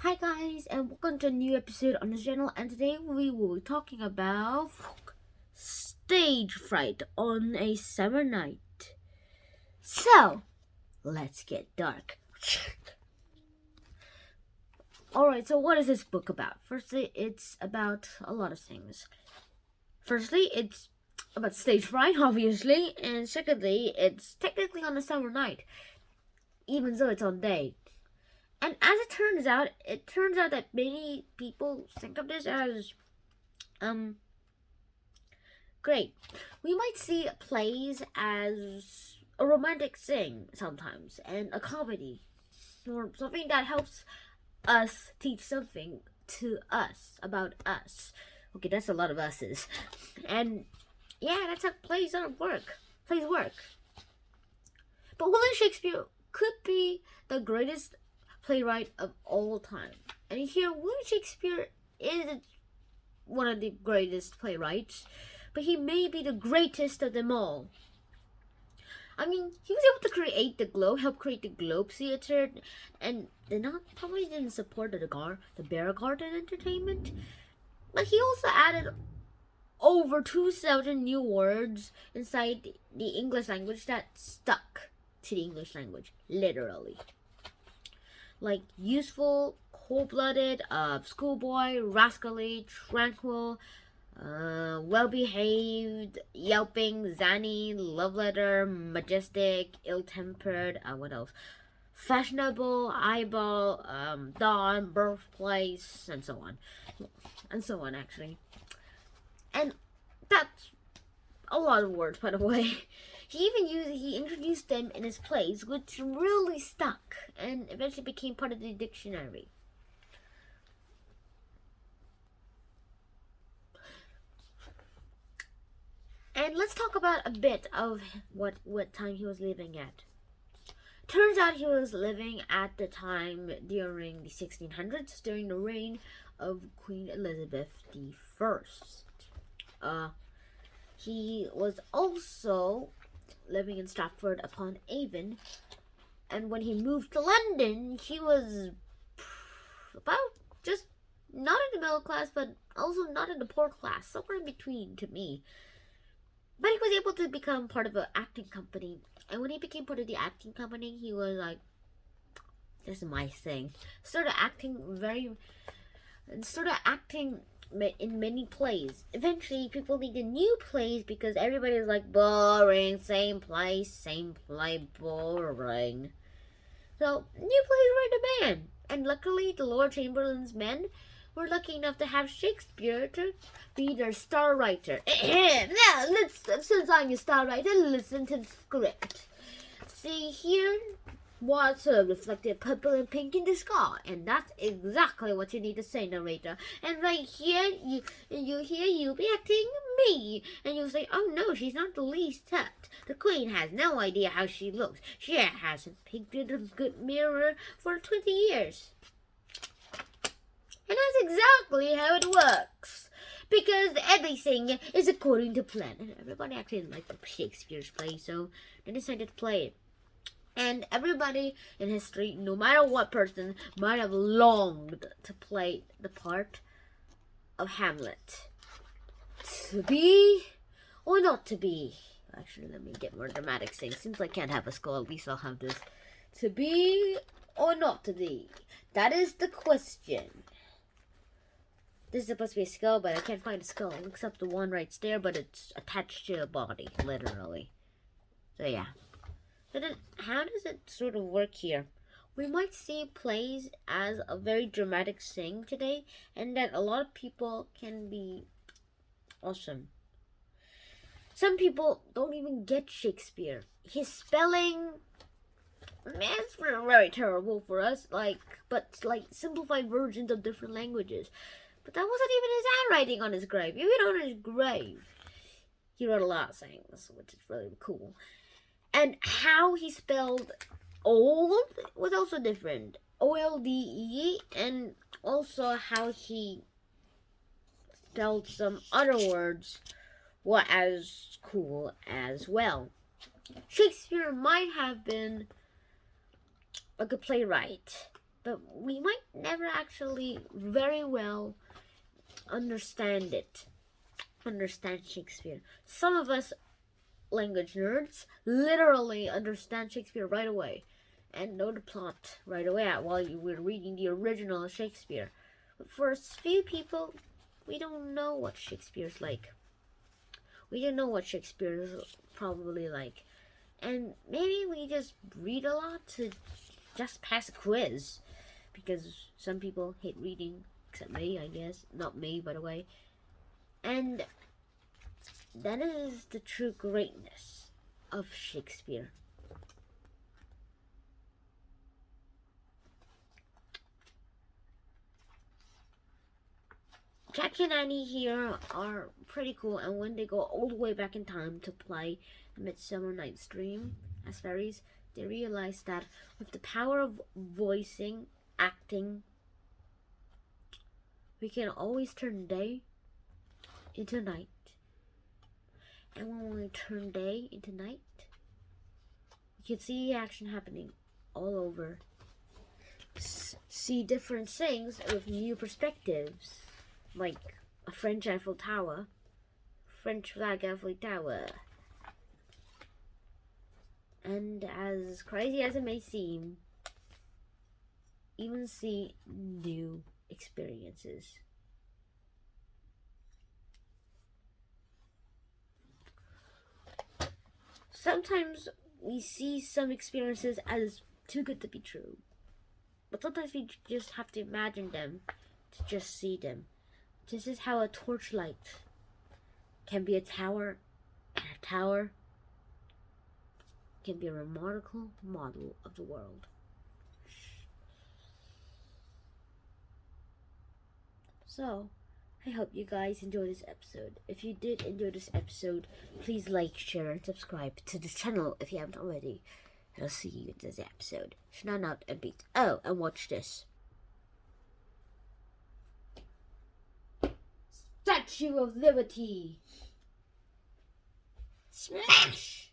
Hi guys, and welcome to a new episode on this channel, and today we will be talking about stage fright on a summer night. So, let's get dark. Alright, so what is this book about? Firstly, it's about a lot of things. Firstly, it's about stage fright, obviously, and secondly, it's technically on a summer night, even though it's on day. And as it turns out that many people think of this as, great. We might see plays as a romantic thing sometimes, and a comedy, or something that helps us teach something to us about us. Okay, that's a lot of us's. And yeah, that's how plays work. Plays work. But William Shakespeare could be the greatest playwright of all time. And here, William Shakespeare is one of the greatest playwrights, but he may be the greatest of them all. I mean, he was able to help create the Globe Theater, and probably didn't support the Bear Garden Entertainment, but he also added over 2,000 new words inside the English language that stuck to the English language, literally. Like useful, cold-blooded, schoolboy, rascally, tranquil, well-behaved, yelping, zany, love letter, majestic, ill-tempered, what else? Fashionable, eyeball, dawn, birthplace, and so on. And so on, actually. And that's a lot of words, by the way. He introduced them in his plays, which really stuck and eventually became part of the dictionary. And let's talk about a bit of what time he was living at. Turns out he was living at the time during the 1600s, during the reign of Queen Elizabeth I. He was also living in Stratford-upon-Avon, and when he moved to London, he was about just not in the middle class, but also not in the poor class, somewhere in between to me. But he was able to become part of an acting company, and when he became part of the acting company, he was like, "This is my thing." Started acting in many plays. Eventually, people needed new plays because everybody was like, boring, same play, boring. So, new plays were in demand. And luckily, the Lord Chamberlain's men were lucky enough to have Shakespeare to be their star writer. Now, since I'm your star writer, listen to the script. See, here water reflected purple and pink in the sky, and that's exactly what you need to say, narrator. And right here, you'll be acting me, and you'll say, "Oh no, she's not the least touched. The Queen has no idea how she looks. She hasn't peeked in a good mirror for 20 years." And that's exactly how it works, because everything is according to plan. And everybody actually liked the Shakespeare's play, so they decided to play it. And everybody in history, no matter what person, might have longed to play the part of Hamlet. To be or not to be? Actually, let me get more dramatic things. Since I can't have a skull, at least I'll have this. To be or not to be? That is the question. This is supposed to be a skull, but I can't find a skull except the one right there, but it's attached to a body, literally. So yeah. So then, how does it sort of work here? We might see plays as a very dramatic thing today, and that a lot of people can be awesome. Some people don't even get Shakespeare. His spelling, man, it's very terrible for us. But simplified versions of different languages. But that wasn't even his handwriting on his grave. Even on his grave, he wrote a lot of things, which is really cool. And how he spelled old was also different. OLDE, and also how he spelled some other words were as cool as well. Shakespeare might have been a good playwright, but we might never actually very well understand Shakespeare. Some of us language nerds literally understand Shakespeare right away and know the plot right away while you were reading the original Shakespeare. But for a few people, we don't know what Shakespeare's like. We don't know what Shakespeare's probably like. And maybe we just read a lot to just pass a quiz. Because some people hate reading, except me, I guess. Not me, by the way. And that is the true greatness of Shakespeare. Jackie and Annie here are pretty cool, and when they go all the way back in time to play Midsummer Night's Dream as fairies, they realize that with the power of voicing, acting, we can always turn day into night. And when we turn day into night, you can see action happening all over. See different things with new perspectives, like a French Eiffel Tower, French flag Eiffel Tower. And as crazy as it may seem, even see new experiences. Sometimes we see some experiences as too good to be true. But sometimes we just have to imagine them to just see them. This is how a torchlight can be a tower, and a tower can be a remarkable model of the world. So, I hope you guys enjoyed this episode. If you did enjoy this episode, please like, share, and subscribe to this channel if you haven't already. And I'll see you in this episode. Shine out and beat. Oh, and watch this. Statue of Liberty. Smash!